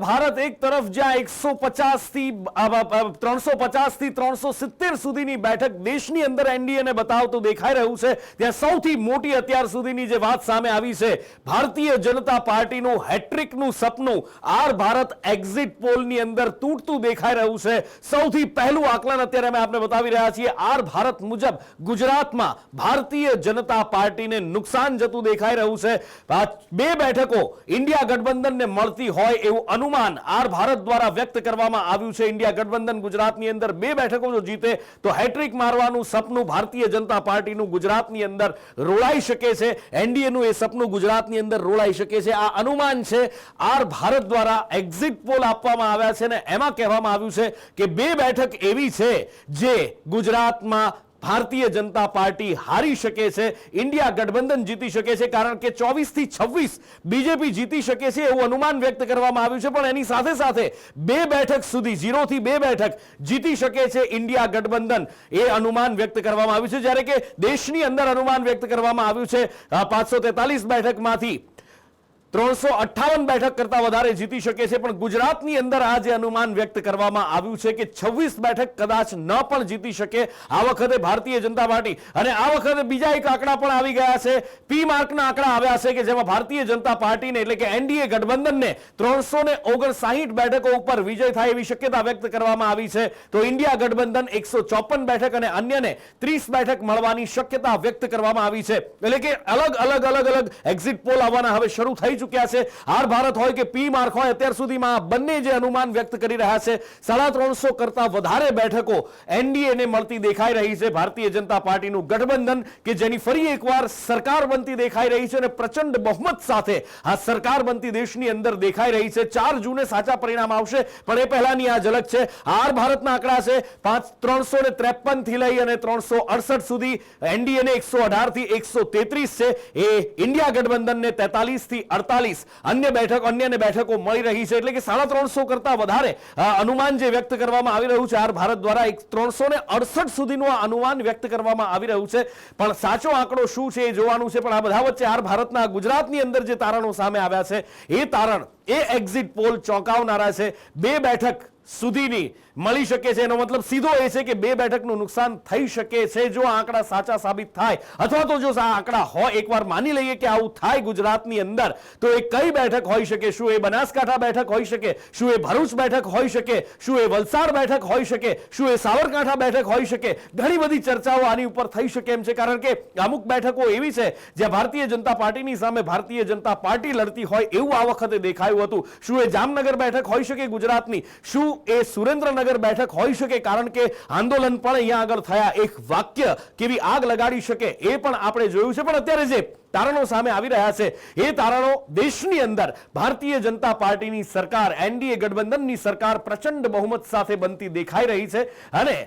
ભારત એક તરફ જ્યાં 150 થી 350 થી 370 સુધીની બેઠક દેશની અંદર એનડીએને બતાવતું દેખાઈ રહ્યું છે, ત્યાં સૌથી મોટી અત્યાર સુધીની જે વાત સામે આવી છે, ભારતીય જનતા પાર્ટીનું હેટ્રિકનું સપનું આર ભારત એક્ઝિટ પોલની અંદર તૂટતું દેખાઈ રહ્યું છે. સૌથી પહેલું આકલન અત્યારે અમે આપને બતાવી રહ્યા છીએ. આર ભારત મુજબ ગુજરાતમાં ભારતીય જનતા પાર્ટીને નુકસાન જતું દેખાઈ રહ્યું છે. 2 બેઠકો ઇન્ડિયા ગઠબંધનને મળતી હોય એવું અનુમાન આર ભારત દ્વારા વ્યક્ત કરવામાં આવ્યું છે. ઇન્ડિયા ગઠબંધન ગુજરાતની અંદર 2 બેઠકો જો જીતે તો હેટ્રિક મારવાનું સપનું ભારતીય જનતા પાર્ટીનું ગુજરાતની અંદર રોળાઈ શકે છે. એનડીએનું એ સપનું ગુજરાતની અંદર રોળાઈ શકે છે. આ અનુમાન છે આર ભારત દ્વારા એક્ઝિટ પોલ આપવામાં આવ્યા છે અને એમાં કહેવામાં આવ્યું છે કે 2 બેઠક એવી છે જે ગુજરાતમાં ભારતીય જનતા પાર્ટી હારી શકે છે, ઇન્ડિયા ગઠબંધન જીતી શકે છે, કારણ કે 24 થી 26 બીજેપી જીતી શકે છે એવું અનુમાન વ્યક્ત કરવામાં આવ્યું છે. પણ એની સાથે સાથે 2 બેઠક સુધી 0 થી 2 બેઠક જીતી શકે છે ઇન્ડિયા ગઠબંધન, એ અનુમાન વ્યક્ત કરવામાં આવ્યું છે. જ્યારે કે દેશની અંદર અનુમાન વ્યક્ત કરવામાં આવ્યું છે 543 બેઠકમાંથી 358 બેઠક કરતા વધારે જીતી શકે છે. પણ ગુજરાતની અંદર આ જે અનુમાન વ્યક્ત કરવામાં આવ્યું છે કે 26 બેઠક કદાચ ન પણ જીતી શકે આ વખતે ભારતીય જનતા પાર્ટી. અને આ વખતે બીજા એક આંકડા પણ આવી ગયા છે, પી માર્કના આંકડા આવ્યા છે કે જેમાં ભારતીય જનતા પાર્ટીને એટલે કે એનડીએ ગઠબંધનને 359 બેઠકો ઉપર વિજય થાય એવી શક્યતા વ્યક્ત કરવામાં આવી છે. તો ઇન્ડિયા ગઠબંધન 154 બેઠક અને અન્યને 30 બેઠક મળવાની શક્યતા વ્યક્ત કરવામાં આવી છે. એટલે કે અલગ એક્ઝિટ પોલ આવવાના હવે શરૂ થઈ ચૂક્યા છે. આર ભારત હોય કે પી માર્ક હોય, અત્યાર સુધીમાં બંને જે અનુમાન વ્યક્ત કરી રહ્યા છે 350 કરતા વધારે બેઠકો એનડીએને મળતી દેખાઈ રહી છે. ભારતીય જનતા પાર્ટીનું ગઠબંધન કે જેની ફરી એકવાર સરકાર બનતી દેખાઈ રહી છે અને પ્રચંડ બહુમત સાથે આ સરકાર બનતી દેશની અંદર દેખાઈ રહી છે. 4 જૂને સાચા પરિણામ આવશે, પણ એ પહેલાની આ ઝલક છે. આર ભારતના આંકડા છે 353 થી લઈ અને 368 સુધી, એનડીએને 118 થી 133 છે, એ ઇન્ડિયા ગઠબંધનને 43 થી 48 અન્યને બેઠકો મળી રહી છે. એટલે કે 350 કરતા વધારે અનુમાન જે વ્યક્ત કરવામાં આવી રહ્યું છે આર ભારત દ્વારા 368 સુધીનું આ અનુમાન વ્યક્ત કરવામાં આવી રહ્યું છે. પણ સાચો આંકડો શું છે એ જોવાનું છે. પણ આ બધા વચ્ચે આર ભારતના ગુજરાતની અંદર જે તારણો સામે આવ્યા છે એ તારણ, એ એક્ઝિટ પોલ ચોંકાવનારા છે. 2 બેઠક સુધીની મળી શકે છે. એનો મતલબ સીધો એ છે કે 2 બેઠકનું નુકસાન થઈ શકે છે જો આ આંકડા સાચા સાબિત થાય, અથવા તો જો આ આંકડા હોય, એકવાર માની લઈએ કે આવું થાય ગુજરાતની અંદર, તો એ કઈ બેઠક હોઈ શકે? શું એ બનાસકાંઠા બેઠક હોઈ શકે? શું એ ભરૂચ બેઠક હોઈ શકે? શું એ વલસાડ બેઠક હોઈ શકે? શું એ સાબરકાંઠા બેઠક હોઈ શકે? ઘણી બધી ચર્ચાઓ આની ઉપર થઈ શકે એમ છે, કારણ કે અમુક બેઠકો એવી છે જ્યાં ભારતીય જનતા પાર્ટીની સામે ભારતીય જનતા પાર્ટી લડતી હોય એવું આ વખતે દેખાયું હતું. શું એ જામનગર બેઠક હોઈ શકે ગુજરાતની? શું એ સુરેન્દ્રનગર બેઠક હોઈ શકે? કારણ કે આંદોલન પણ અહીંયા આગળ થયા, એક વાક્ય કેવી આગ લગાડી શકે એ પણ આપણે જોયું છે. પણ અત્યારે જે તારણો સામે આવી રહ્યા છે એ તારણો દેશની અંદર ભારતીય જનતા પાર્ટીની સરકાર, એનડીએ ગઠબંધનની સરકાર પ્રચંડ બહુમત સાથે બનતી દેખાઈ રહી છે. અને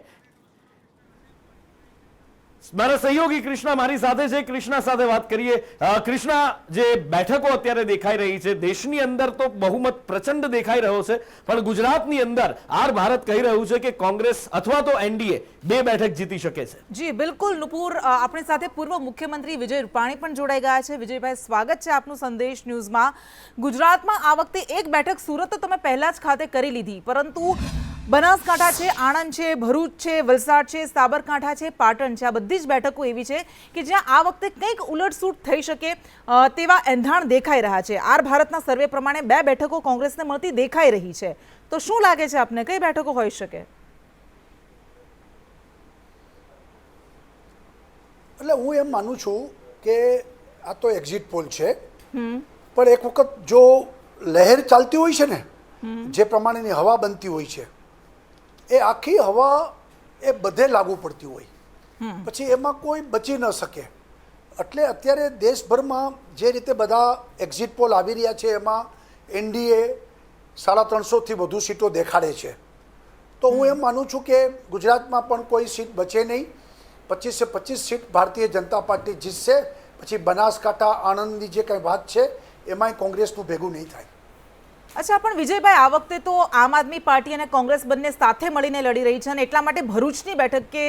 મારા સહયોગી કૃષ્ણા મારી સાથે છે. કૃષ્ણા સાથે વાત કરીએ. કૃષ્ણા, જે બેઠકો અત્યારે દેખાઈ રહી છે દેશની અંદર તો બહુમત પ્રચંડ દેખાઈ રહ્યો છે, પણ ગુજરાતની અંદર આર ભારત કહી રહ્યું છે કે કોંગ્રેસ અથવા તો એનડીએ 2 બેઠક જીતી શકે છે. જી બિલકુલ નુપુર, આપણી સાથે પૂર્વ મુખ્યમંત્રી વિજય રૂપાણી પણ જોડાઈ ગયા છે. વિજયભાઈ, સ્વાગત છે આપનું સંદેશ ન્યૂઝમાં. ગુજરાતમાં આ વખતે 1 બેઠક સુરત તો તમે પહેલા જ ખાતે કરી લીધી, પરંતુ બનાસકાંઠા છે, આણંદ છે, ભરૂચ છે, વલસાડ છે, સાબરકાંઠા છે, પાટણ છે, આ બધી જ બેઠકો એવી છે કે જ્યાં આ વખતે કંઈક ઉલટસૂટ થઈ શકે તેવા એંધાણ દેખાઈ રહ્યા છે. આર ભારતના સર્વે પ્રમાણે 2 બેઠકો કોંગ્રેસને મળતી દેખાઈ રહી છે. તો શું લાગે છે આપને, કઈ બેઠકો હોઈ શકે? એટલે હું એમ માનું છું કે આ તો એક્ઝિટ પોલ છે, પણ એક વખત જો લહેર ચાલતી હોય છે ને, જે પ્રમાણેની હવા બનતી હોય છે, એ આખી હવા એ બધે લાગુ પડતી હોય, પછી એમાં કોઈ બચી ન શકે. એટલે અત્યારે દેશભરમાં જે રીતે બધા એક્ઝિટ પોલ આવી રહ્યા છે એમાં એનડીએ 350થી વધુ સીટો દેખાડે છે. તો હું એમ માનું છું કે ગુજરાતમાં પણ કોઈ સીટ બચે નહીં. 25 સીટ ભારતીય જનતા પાર્ટી જીતશે. પછી બનાસકાંઠા, આણંદની જે કંઈ વાત છે એમાંય કોંગ્રેસનું ભેગું નહીં થાય. અચ્છા, પણ વિજયભાઈ, આ વખતે તો આમ આદમી પાર્ટી અને કોંગ્રેસ બંને સાથે મળીને લડી રહી છે અને એટલા માટે ભરૂચની બેઠક, કે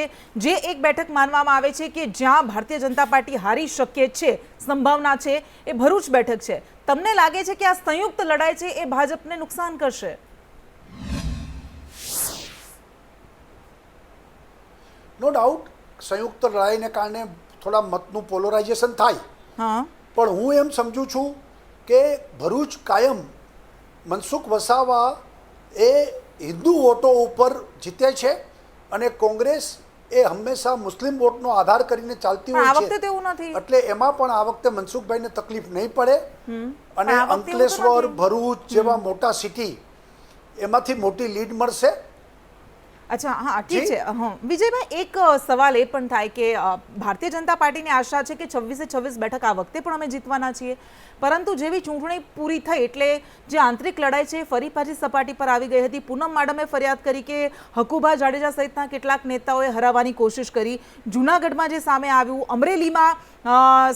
જે એક બેઠક માનવામાં આવે છે કે જ્યાં ભારતીય જનતા પાર્ટી હારી શકે છે, સંભાવના છે, એ ભરૂચ બેઠક છે. તમને લાગે છે કે આ સંયુક્ત લડાઈ છે એ ભાજપને નુકસાન કરશે? નો ડાઉટ સંયુક્ત લડાઈને કારણે થોડા મતનું પોલરાઇઝેશન થાય, હા, પણ હું એમ સમજુ છું કે ભરૂચ કાયમ મનસુખ વસાવા એ હિન્દુ વોટો ઉપર જીતે છે અને કોંગ્રેસ એ હંમેશા મુસ્લિમ વોટનો આધાર કરીને ચાલતી પણ આ હોય વખતે છે. તેવું નથી. એટલે એમાં પણ આ વખતે મનસુખભાઈને તકલીફ નહીં પડે અને પણ આ વખતે એવું તો અંકલેશ્વર, નથી. ભરૂચ જેવા મોટા સિટી એમાંથી મોટી લીડ મળશે. અચ્છા, હા, ઠીક જી. છે. હા, વિજયભાઈ, એક સવાલ એ પણ થાય કે ભારતીય જનતા પાર્ટીની આશા છે કે 26 બેઠક આ વખતે પણ અમે જીતવાના છીએ, પરંતુ જેવી ચૂંટણી પૂરી થઈ એટલે જે આંતરિક લડાઈ છે ફરી પાછી સપાટી પર આવી ગઈ હતી. પૂનમ માડમે ફરિયાદ કરી કે હકુભા જાડેજા સહિતના કેટલાક નેતાઓએ હરાવવાની કોશિશ કરી. જૂનાગઢમાં જે સામે આવ્યું, અમરેલીમાં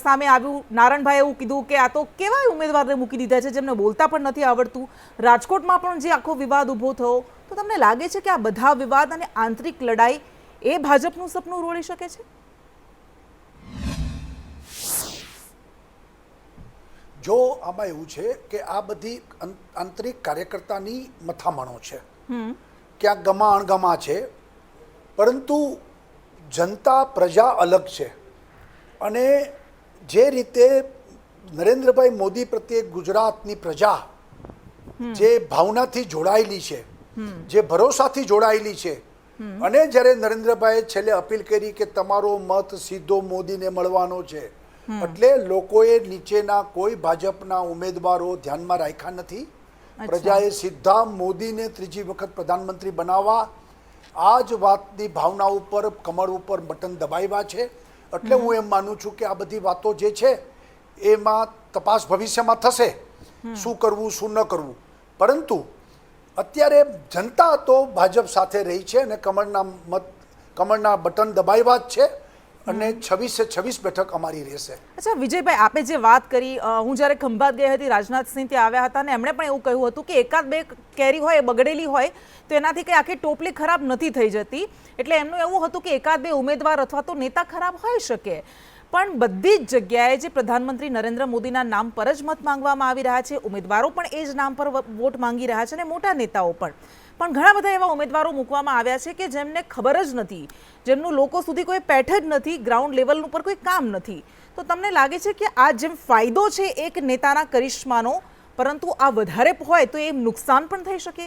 સામે આવ્યું, નારણભાઈએ એવું કીધું કે આ તો કેવાય ઉમેદવારને મૂકી દીધા છે જેમને બોલતા પણ નથી આવડતું. રાજકોટમાં પણ જે આખો વિવાદ ઊભો થયો, તો તમને લાગે છે કે આ બધા વિવાદ અને આંતરિક લડાઈ એ ભાજપનું સપનું રોળી શકે છે? જો આમાં એવું છે કે આ બધી આંતરિક કાર્યકર્તાની મથામણો છે, ક્યાંક ગમા અણગમા છે, પરંતુ જનતા પ્રજા અલગ છે. અને જે રીતે નરેન્દ્રભાઈ મોદી પ્રત્યે ગુજરાતની પ્રજા જે ભાવનાથી જોડાયેલી છે, જે ભરોસાથી જોડાયેલી છે, અને જ્યારે નરેન્દ્રભાઈએ છેલ્લે અપીલ કરી કે તમારો મત સીધો મોદીને મળવાનો છે, એટલે લોકોએ નીચેના કોઈ ભાજપના ઉમેદવારો ધ્યાનમાં રાખ્યા નથી. પ્રજાએ સીધા મોદીને ત્રીજી વખત પ્રધાનમંત્રી બનાવવા આ જ વાતની ભાવના ઉપર, કમર ઉપર બટન દબાવ્યા છે. એટલે હું એમ માનું છું કે આ બધી વાતો જે છે એમાં તપાસ ભવિષ્યમાં થશે, શું કરવું શું ન કરવું. પરંતુ અત્યારે જનતા તો ભાજપ સાથે રહી છે અને કમળના બટન દબાવ્યા જ છે અને 26 બેઠક અમારી રહેશે. અચ્છા વિજયભાઈ, આપે જે વાત કરી, હું જ્યારે ખંભાત ગઈ હતી, રાજનાથસિંહ ત્યાં આવ્યા હતા અને એમણે પણ એવું કહ્યું હતું કે એકાદ બે કેરી હોય બગડેલી હોય તો એનાથી કંઈ આખી ટોપલી ખરાબ નથી થઈ જતી. એટલે એમનું એવું હતું કે એકાદ બે ઉમેદવાર અથવા તો નેતા ખરાબ હોઈ શકે, પણ બધી જ જગ્યાએ જે પ્રધાનમંત્રી નરેન્દ્ર મોદીના નામ પર જ મત માંગવામાં આવી રહ્યા છે, ઉમેદવારો પણ એ જ નામ પર વોટ માંગી રહ્યા છે અને મોટા નેતાઓ પણ ઘણા બધા એવા ઉમેદવારો મૂકવામાં આવ્યા છે કે જેમને ખબર જ નથી, જેમનું લોકો સુધી કોઈ પેઠ જ નથી, ગ્રાઉન્ડ લેવલ ઉપર કોઈ કામ નથી. તો તમને લાગે છે કે આ જેમ ફાયદો છે એક નેતાના કરિશ્માનો, પરંતુ આ વધારે હોય તો એ નુકસાન પણ થઈ શકે?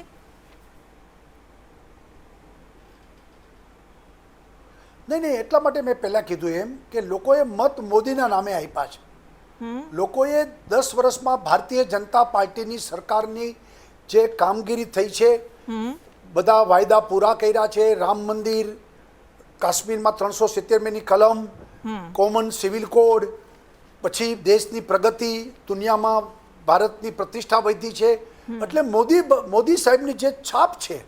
નહીં, એટલા માટે મેં પહેલાં કીધું એમ કે લોકોએ મત મોદીના નામે આપ્યા છે. લોકોએ 10 વર્ષમાં ભારતીય જનતા પાર્ટીની સરકારની જે કામગીરી થઈ છે, બધા વાયદા પૂરા કર્યા છે, રામ મંદિર, કાશ્મીરમાં 370મીની કલમ, કોમન સિવિલ કોડ, પછી દેશની પ્રગતિ, દુનિયામાં ભારતની પ્રતિષ્ઠા વધી છે. એટલે મોદી સાહેબની જે છાપ છે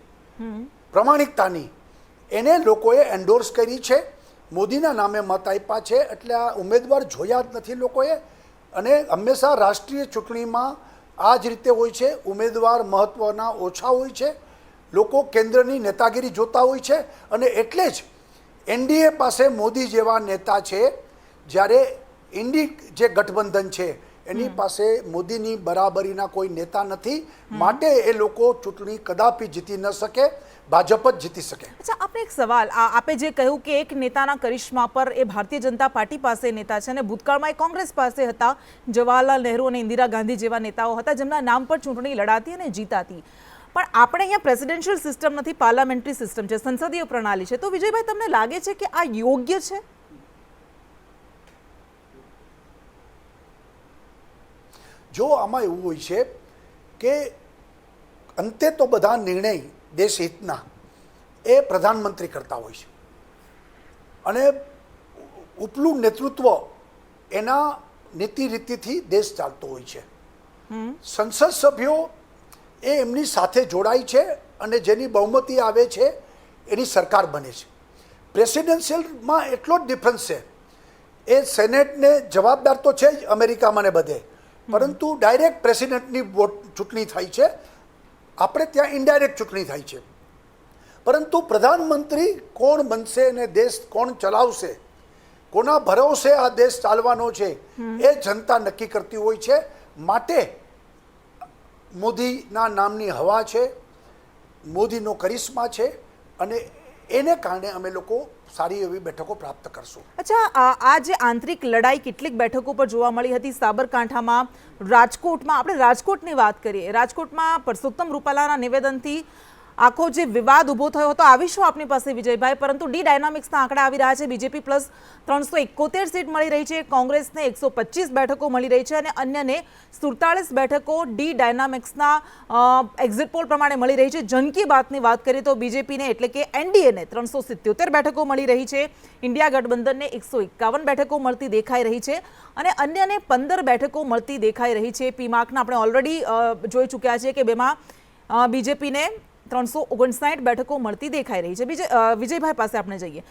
પ્રમાણિકતાની, એને લોકોએ એન્ડોર્સ કરી છે, મોદીના નામે મત આપ્યા છે. એટલે આ ઉમેદવાર જોયા જ નથી લોકોએ. અને હંમેશા રાષ્ટ્રીય ચૂંટણીમાં આ જ રીતે હોય છે, ઉમેદવાર મહત્ત્વના ઓછા હોય છે, લોકો કેન્દ્રની નેતાગીરી જોતા હોય છે. અને એટલે જ એનડીએ પાસે મોદી જેવા નેતા છે, જ્યારે ઇન્ડી જે ગઠબંધન છે એની પાસે મોદીની બરાબરીના કોઈ નેતા નથી. માટે એ લોકો ચૂંટણી કદાપી જીતી ન શકે, ભાજપ જ જીતી શકે. અચ્છા, આપણે એક સવાલ, આપે જે કહ્યું કે એક નેતાના કરિશ્મા પર એ ભારતીય જનતા પાર્ટી પાસે નેતા છે અને ભૂતકાળમાં એ કોંગ્રેસ પાસે હતા, જવાહરલાલ નહેરુ અને ઇન્દિરા ગાંધી જેવા નેતાઓ હતા જેમના નામ પર ચૂંટણી લડાતી અને જીતાતી. પણ આપણે અહીંયા પ્રેસિડેન્શિયલ સિસ્ટમ નથી, પાર્લામેન્ટરી સિસ્ટમ છે, સંસદીય પ્રણાલી છે. તો વિજયભાઈ, તમને લાગે છે કે આ યોગ્ય છે? જો આમાં એવું હોય છે કે અંતે તો બધા નિર્ણય દેશ હિતના એ પ્રધાનમંત્રી કરતા હોય છે અને ઉપલું નેતૃત્વ એના નીતિ રીતિથી દેશ ચાલતો હોય છે. સંસદ સભ્યો એ એમની સાથે જોડાય છે અને જેની બહુમતી આવે છે એની સરકાર બને છે. પ્રેસિડેન્શિયલમાં એટલો જ ડિફરન્સ છે, એ સેનેટને જવાબદાર તો છે જ અમેરિકામાં ને બધે, પરંતુ ડાયરેક્ટ પ્રેસિડેન્ટની ચૂંટણી થાય છે, આપણે ત્યાં ઇનડાયરેક્ટ ચૂંટણી થાય છે. પરંતુ પ્રધાનમંત્રી કોણ બનશે અને દેશ કોણ ચલાવશે, કોના ભરોસે આ દેશ ચાલવાનો છે, એ જનતા નક્કી કરતી હોય છે. માટે મોદીના નામની હવા છે, મોદીનો કરિશ્મા છે, અને એને કારણે અમે લોકો સારી એવી બેઠકો પ્રાપ્ત કરશું. અચ્છા, આ જે આંતરિક લડાઈ કેટલીક બેઠકો પર જોવા મળી હતી, સાબરકાંઠામાં, રાજકોટમાં. આપણે રાજકોટની વાત કરીએ. રાજકોટમાં પરસોત્તમ રૂપાલાના નિવેદનથી આખો જે વિવાદ ઊભો થયો હતો, આવીશું આપની પાસે વિજયભાઈ. પરંતુ ડી ડાયનામિક્સના આંકડા આવી રહ્યા છે. બીજેપી પ્લસ 371 સીટ મળી રહી છે, કોંગ્રેસને 125 બેઠકો મળી રહી છે અને અન્યને 47 બેઠકો ડી ડાયનામિક્સના એક્ઝિટ પોલ પ્રમાણે મળી રહી છે. જન કી બાતની વાત કરીએ તો બીજેપીને એટલે કે એનડીએને 377 બેઠકો મળી રહી છે, ઇન્ડિયા ગઠબંધનને 151 બેઠકો મળતી દેખાઈ રહી છે અને અન્યને 15 બેઠકો મળતી દેખાઈ રહી છે. પીમાર્કના આપણે ઓલરેડી જોઈ ચૂક્યા છે કે બેમાં બીજેપીને 359 બેઠકો મળતી દેખાઈ રહી છે. વિજયભાઈ પાસે આપણે જઈએ.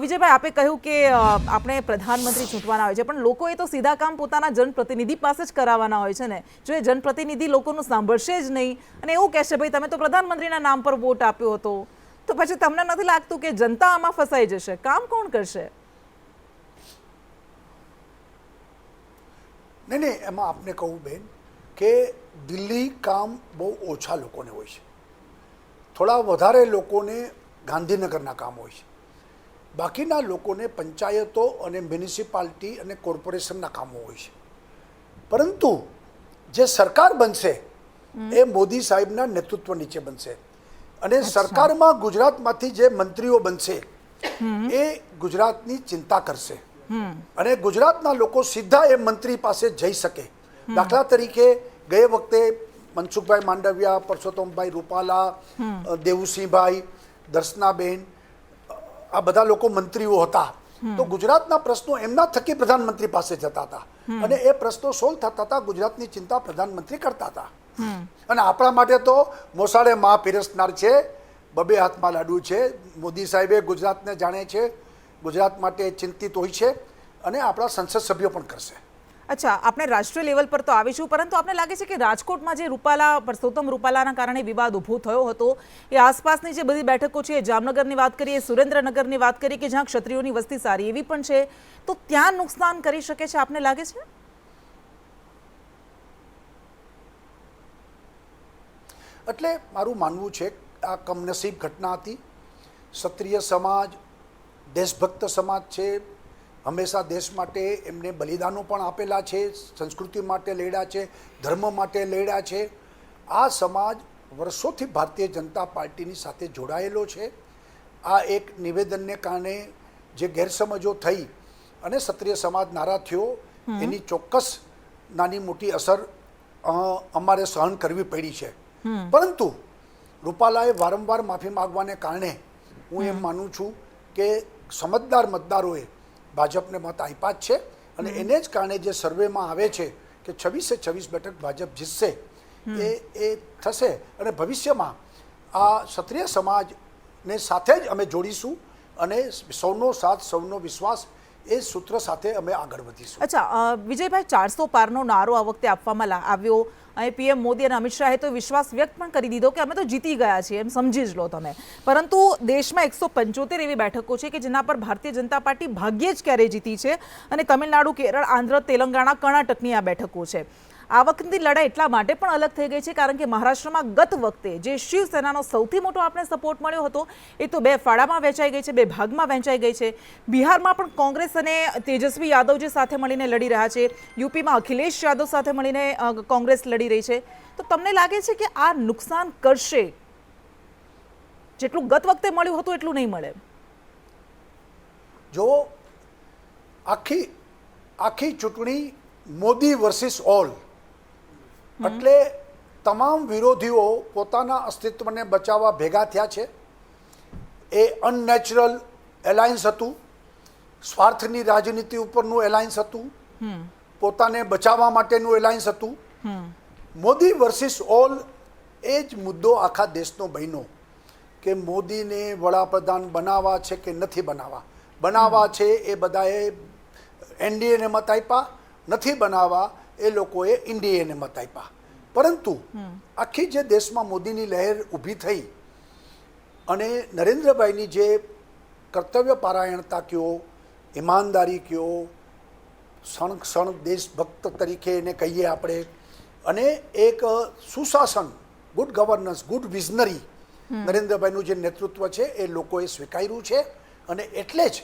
વિજયભાઈ, આપે કહ્યું કે આપણે પ્રધાનમંત્રી ચૂંટવાના હોય છે, પણ લોકોએ તો સીધા કામ પોતાના જનપ્રતિનિધિ પાસે જ કરાવવાના હોય છે ને. જો એ જનપ્રતિનિધિ લોકોનું સાંભળશે જ નહીં અને એવું કહેશે ભાઈ તમે તો પ્રધાનમંત્રીના નામ પર વોટ આપ્યો હતો, તો પછી તમને નથી લાગતું કે જનતા આમાં ફસાઈ જશે? કામ કોણ કરશે? નહીં, એમાં આપને કહું બેન કે દિલ્હી કામ બહુ ઓછા લોકોને હોય છે, થોડા વધારે લોકોને ગાંધીનગરના કામ હોય છે, બાકીના લોકોને પંચાયતો અને મ્યુનિસિપાલિટી અને કોર્પોરેશનના કામો હોય છે. પરંતુ જે સરકાર બનશે એ મોદી સાહેબના નેતૃત્વ નીચે બનશે અને સરકારમાં ગુજરાતમાંથી જે મંત્રીઓ બનશે એ ગુજરાતની ચિંતા કરશે અને ગુજરાતના લોકો સીધા એ મંત્રી પાસે જઈ શકે. દાખલા તરીકે ગયે વખતે મનસુખભાઈ માંડવિયા, પરસોત્તમભાઈ રૂપાલા, દેવુસિંહભાઈ, દર્શનાબેન, આ બધા લોકો મંત્રીઓ હતા. તો ગુજરાતના પ્રશ્નો એમના થકી પ્રધાનમંત્રી પાસે જતા હતા અને એ પ્રશ્નો સોલ્વ થતા હતા. ગુજરાતની ચિંતા પ્રધાનમંત્રી કરતા હતા. અને આપણા માટે તો મોસાળે માં પીરસનાર છે, બબે હાથમાં લાડુ છે. મોદી સાહેબે ગુજરાતને જાણે છે, ગુજરાત માટે ચિંતિત હોય છે અને આપણા સંસદ સભ્યો પણ કરશે. અચ્છા, આપણે રાષ્ટ્રીય લેવલ પર તો આવીશું, પરંતુ આપને લાગે છે કે રાજકોટમાં જે પરસોત્તમ રૂપાલાના કારણે વિવાદ ઊભો થયો હતો, એ આસપાસની જે બધી બેઠકો છે, જામનગરની વાત કરીએ, સુરેન્દ્રનગરની વાત કરીએ કે જ્યાં ક્ષત્રિયોની વસ્તી સારી એવી પણ છે, તો ત્યાં નુકસાન કરી શકે છે, આપને લાગે છે? એટલે મારું માનવું છે આ કમનસીબ ઘટના હતી. ક્ષત્રિય સમાજ દેશભક્ત સમાજ છે, હંમેશા દેશ માટે એમને બલિદાનો પણ આપેલા છે, સંસ્કૃતિ માટે લડ્યા છે, ધર્મ માટે લડ્યા છે. આ સમાજ વર્ષોથી ભારતીય જનતા પાર્ટીની સાથે જોડાયેલો છે. આ એક નિવેદનને કારણે જે ગેરસમજો થઈ અને ક્ષત્રિય સમાજ નારાજ થયો, એની ચોક્કસ નાની મોટી અસર અમારે સહન કરવી પડી છે. પરંતુ રૂપાલાએ વારંવાર માફી માગવાને કારણે હું એમ માનું છું કે સમજદાર મતદારોએ ભાજપને મત આપ્યા જ છે અને એને જ કારણે જે સર્વેમાં આવે છે કે 26 બેઠક ભાજપ જીતશે એ થશે અને ભવિષ્યમાં આ ક્ષત્રિય સમાજને સાથે જ અમે જોડીશું અને સૌનો સાથ સૌનો વિશ્વાસ એ સૂત્ર સાથે અમે આગળ વધીશું. અચ્છા વિજયભાઈ, 400 પારનો નારો આ વખતે આપવામાં આવ્યો અને પીએમ મોદી અને અમિત શાહે તો વિશ્વાસ વ્યક્ત પણ કરી દીધો કે અમે તો જીતી ગયા છીએ, એમ સમજી જ લો તમે. પરંતુ દેશમાં 175 એવી બેઠકો છે કે જેના પર ભારતીય જનતા પાર્ટી ભાગ્યે જ ક્યારેય જીતી છે અને તમિલનાડુ, કેરળ, આંધ્ર, તેલંગાણા, કર્ણાટકની આ બેઠકો છે. આ વખતની લડાઈ એટલા માટે પણ અલગ થઈ ગઈ છે કારણ કે મહારાષ્ટ્રમાં ગત વખતે જે શિવસેનાનો સૌથી મોટો આપણે સપોર્ટ મળ્યો હતો એ તો 2 ફાળામાં વહેંચાઈ ગઈ છે, 2 ભાગમાં વહેંચાઈ ગઈ છે. બિહારમાં પણ કોંગ્રેસ અને તેજસ્વી યાદવ જે સાથે મળીને લડી રહ્યા છે, યુપીમાં અખિલેશ યાદવ સાથે મળીને કોંગ્રેસ લડી રહી છે. તો તમને લાગે છે કે આ નુકસાન કરશે? જેટલું ગત વખતે મળ્યું હતું એટલું નહીં મળે? જો આખી ચૂંટણી મોદી વર્સિસ ઓલ, એટલે તમામ વિરોધીઓ પોતાના અસ્તિત્વને બચાવવા ભેગા થયા છે. એ અનનેચરલ એલાયન્સ હતું, સ્વાર્થની રાજનીતિ ઉપરનું એલાયન્સ હતું, પોતાને બચાવવા માટેનું એલાયન્સ હતું. મોદી વર્સિસ ઓલ એ જ મુદ્દો આખા દેશનો બન્યો કે મોદીને વડાપ્રધાન બનાવવા છે કે નથી બનાવવા છે. એ બધાએ એનડીએને મત આપ્યા, નથી બનાવવા એ લોકોએ એનડીએને મત આપ્યા. પરંતુ આખી જે દેશમાં મોદીની લહેર ઊભી થઈ અને નરેન્દ્રભાઈની જે કર્તવ્ય પારાયણતા કયો, ઈમાનદારી કયો, ક્ષણ દેશભક્ત તરીકે એને કહીએ આપણે, અને એક સુશાસન, ગુડ ગવર્નન્સ, ગુડ વિઝનરી નરેન્દ્રભાઈનું જે નેતૃત્વ છે એ લોકોએ સ્વીકાર્યું છે. અને એટલે જ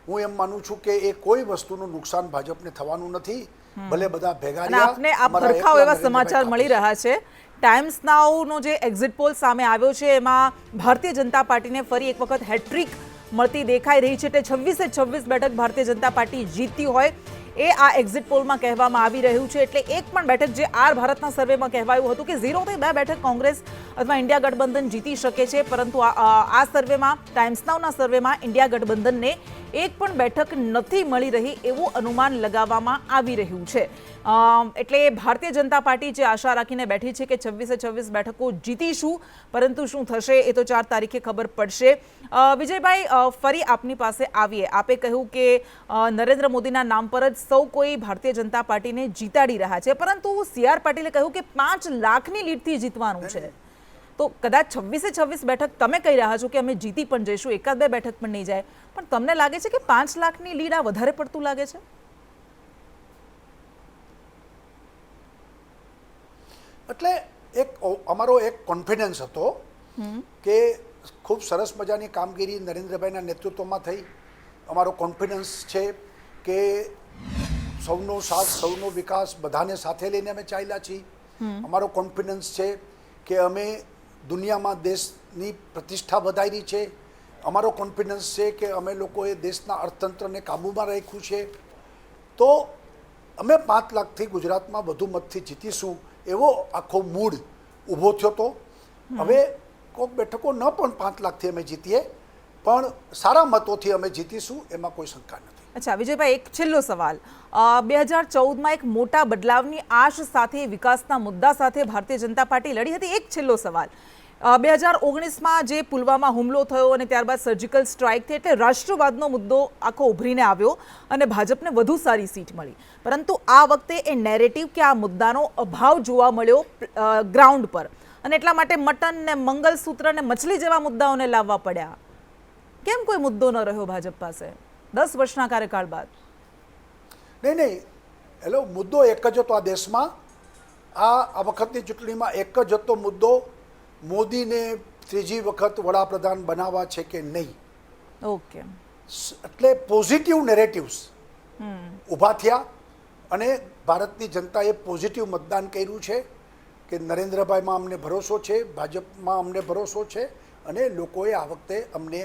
હું એમ માનું છું કે એ કોઈ વસ્તુનું નુકસાન ભાજપને થવાનું નથી, ભલે બધા ભેગા અને આપને આ ભરખાઓ એવા સમાચાર મળી રહ્યા છે. ટાઈમ્સ નાઉનો જે એક્ઝિટ પોલ સામે આવ્યો છે એમાં ભારતીય જનતા પાર્ટીને ફરી એક વખત હેટ્રિક મળતી દેખાઈ રહી છે. એટલે 26 બેઠક ભારતીય જનતા પાર્ટી જીતી હોય એ આ એક્ઝિટ પોલમાં કહેવામાં આવી રહ્યું છે. એટલે એક પણ બેઠક, જે આર ભારતના સર્વેમાં કહેવાયું હતું કે 0 થી 2 બેઠક કોંગ્રેસ અથવા ઇન્ડિયા ગઠબંધન જીતી શકે છે, પરંતુ આ સર્વેમાં, ટાઈમ્સ નાઉના સર્વેમાં ઇન્ડિયા ગઠબંધનને એક પણ બેઠક નથી મળી રહી એવું અનુમાન લગાવવામાં આવી રહ્યું છે. એટલે ભારતીય જનતા પાર્ટી જે આશા રાખીને બેઠી છે કે 26 બેઠકો જીતીશું, પરંતુ શું થશે એ તો 4 તારીખે ખબર પડશે. વિજયભાઈ, ફરી આપની પાસે આવીએ. આપે કહ્યું કે નરેન્દ્ર મોદીના નામ પર જ સૌ કોઈ ભારતીય જનતા પાર્ટીને જીતાડી રહ્યા છે, પરંતુ CR પાટીલે કહ્યું કે 5 લાખની લીડથી જીતવાનું છે. તો કદાચ 26 બેઠક તમે કહી રહ્યા છો કે અમે જીતી પણ જઈશું, 1-2 બેઠક પણ નહીં જાય, પણ તમને લાગે છે કે 5 લાખની લીડ આ વધારે પડતું લાગે છે? એટલે અમારો એક કોન્ફિડન્સ હતો કે ખૂબ સરસ મજાની કામગીરી નરેન્દ્રભાઈના નેતૃત્વમાં થઈ. અમારો કોન્ફિડન્સ છે કે સૌનો સાથ, સૌનો વિકાસ, બધાને સાથે લઈને અમે ચાલ્યા છીએ. અમારો કોન્ફિડન્સ છે કે અમે દુનિયામાં દેશની પ્રતિષ્ઠા વધારી છે. અમારો કોન્ફિડન્સ છે કે અમે લોકોએ દેશના અર્થતંત્રને કાબૂમાં રાખ્યું છે. તો અમે 5 લાખથી ગુજરાતમાં વધુ મતથી જીતીશું એવો આખો મૂડ ઊભો થયો હતો. હવે કોઈક બેઠકો ન પણ 5 લાખથી અમે જીતીએ, પણ સારા મતોથી અમે જીતીશું, એમાં કોઈ શંકા નથી. અચ્છા વિજયભાઈ, એક છેલ્લો સવાલ. 2014માં એક મોટા બદલાવની આશ સાથે, વિકાસના મુદ્દા સાથે ભારતીય જનતા પાર્ટી લડી હતી. એક છેલ્લો સવાલ, 2019માં જે પુલવામા હુમલો થયો અને ત્યારબાદ સર્જિકલ સ્ટ્રાઇક થઈ, એટલે રાષ્ટ્રવાદનો મુદ્દો આખો ઉભરીને આવ્યો અને ભાજપને વધુ સારી સીટ મળી. પરંતુ આ વખતે એ નેરેટિવ કે આ મુદ્દાનો અભાવ જોવા મળ્યો ગ્રાઉન્ડ પર, અને એટલા માટે મટન ને મંગલસૂત્ર ને મછલી જેવા મુદ્દાઓને લાવવા પડ્યા. કેમ કોઈ મુદ્દો ન રહ્યો ભાજપ પાસે 10 વર્ષના કાર્યકાળ બાદ? નહીં, હેલો, મુદ્દો એક જ હતો આ દેશમાં. આ વખતની ચૂંટણીમાં એક જ હતો મુદ્દો, મોદીને 3જી વખત વડાપ્રધાન બનાવવા છે કે નહીં. ઓકે. એટલે પોઝિટિવ નેરેટિવ્સ ઊભા થયા અને ભારતની જનતાએ પોઝિટિવ મતદાન કર્યું છે કે નરેન્દ્રભાઈમાં અમને ભરોસો છે, ભાજપમાં અમને ભરોસો છે, અને લોકોએ આ વખતે અમને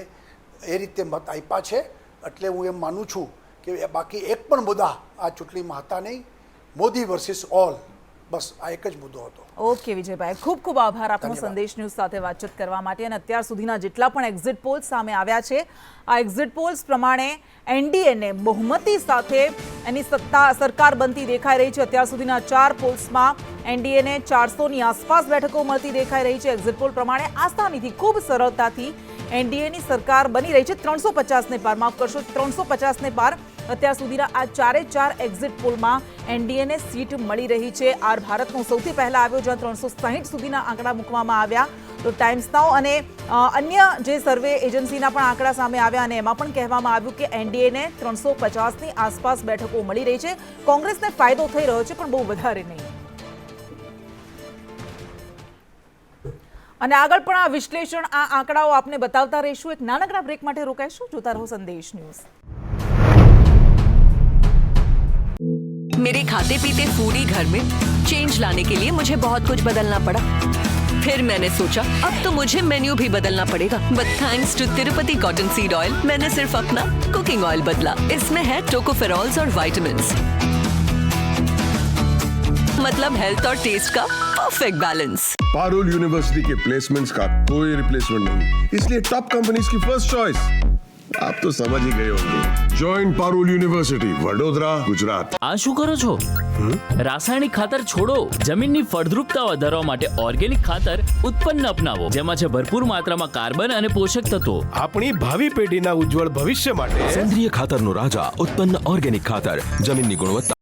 એ રીતે મત આપ્યા છે. એટલે હું એમ માનું છું કે બાકી એક પણ મુદ્દા આ ચૂંટણીમાં હતા નહીં. મોદી વર્સિસ ઓલ, બસ આ એક જ મુદ્દો હતો. ઓકે વિજયભાઈ, ખૂબ ખૂબ આભાર આપનો સંદેશ ન્યૂઝ સાથે વાતચીત કરવા માટે. અને અત્યાર સુધીના જેટલા પણ એક્ઝિટ પોલ્સ સામે આવ્યા છે, આ એક્ઝિટ પોલ્સ પ્રમાણે એનડીએને બહુમતી સાથે એની સરકાર બનતી દેખાઈ રહી છે. અત્યાર સુધીના 4 પોલ્સમાં એનડીએને 400ની આસપાસ બેઠકો મળતી દેખાઈ રહી છે. એક્ઝિટ પોલ પ્રમાણે આસાનીથી, ખૂબ સરળતાથી એનડીએની સરકાર બની રહી છે. 350ને પાર, માફ કરશો, 350ને પાર અત્યાર સુધીના આ 4 એક્ઝિટ પોલમાં એનડીએને સીટ મળી રહી છે. આર ભારતનો સૌથી પહેલા આવ્યો, જ્યાં 360 સુધીના આંકડા મૂકવામાં આવ્યા. તો ટાઈમ્સ નાઉ અને અન્ય જે સર્વે એજન્સીના પણ આંકડા સામે આવ્યા, અને એમાં પણ કહેવામાં આવ્યું કે એનડીએને 350ની આસપાસ બેઠકો મળી રહી છે. કોંગ્રેસને ફાયદો થઈ રહ્યો છે, પણ બહુ વધારે નહીં. અને આગળ પણ આ વિશ્લેષણ, આ આંકડાઓ આપને બતાવતા રહીશું. એક નાનકડા બ્રેક માટે રોકાઈશું. જોતા રહો સંદેશ ન્યૂઝ. मेरे खाते पीते फूडी घर में चेंज लाने के लिए मुझे बहुत कुछ बदलना पड़ा. फिर मैंने सोचा अब तो मुझे मेन्यू भी बदलना पड़ेगा. But thanks to Tirupati cotton seed oil मैंने सिर्फ अपना कुकिंग ऑयल बदला. इसमें है टोकोफेरॉल्स और विटामिन्स, मतलब हेल्थ और टेस्ट का परफेक्ट बैलेंस. पारुल यूनिवर्सिटी के प्लेसमेंट्स का कोई रिप्लेसमेंट नहीं, इसलिए टॉप कंपनीज की फर्स्ट चॉइस. आप तो समझ ही गए होंगे. Join Parul university, Vadodara, Gujarat. આ શું કરો છો? રાસાયણિક ખાતર છોડો, જમીનની ફળદ્રુપતા વધારવા માટે ઓર્ગેનિક ખાતર ઉત્પન્ન અપનાવો, જેમાં છે ભરપૂર માત્રામાં કાર્બન અને પોષક તત્વો. આપણી ભાવિ પેઢીના ઉજ્જવળ ભવિષ્ય માટે સેન્દ્રિય ખાતરનો રાજા ઉત્પન્ન ઓર્ગેનિક ખાતર જમીનની ગુણવત્તા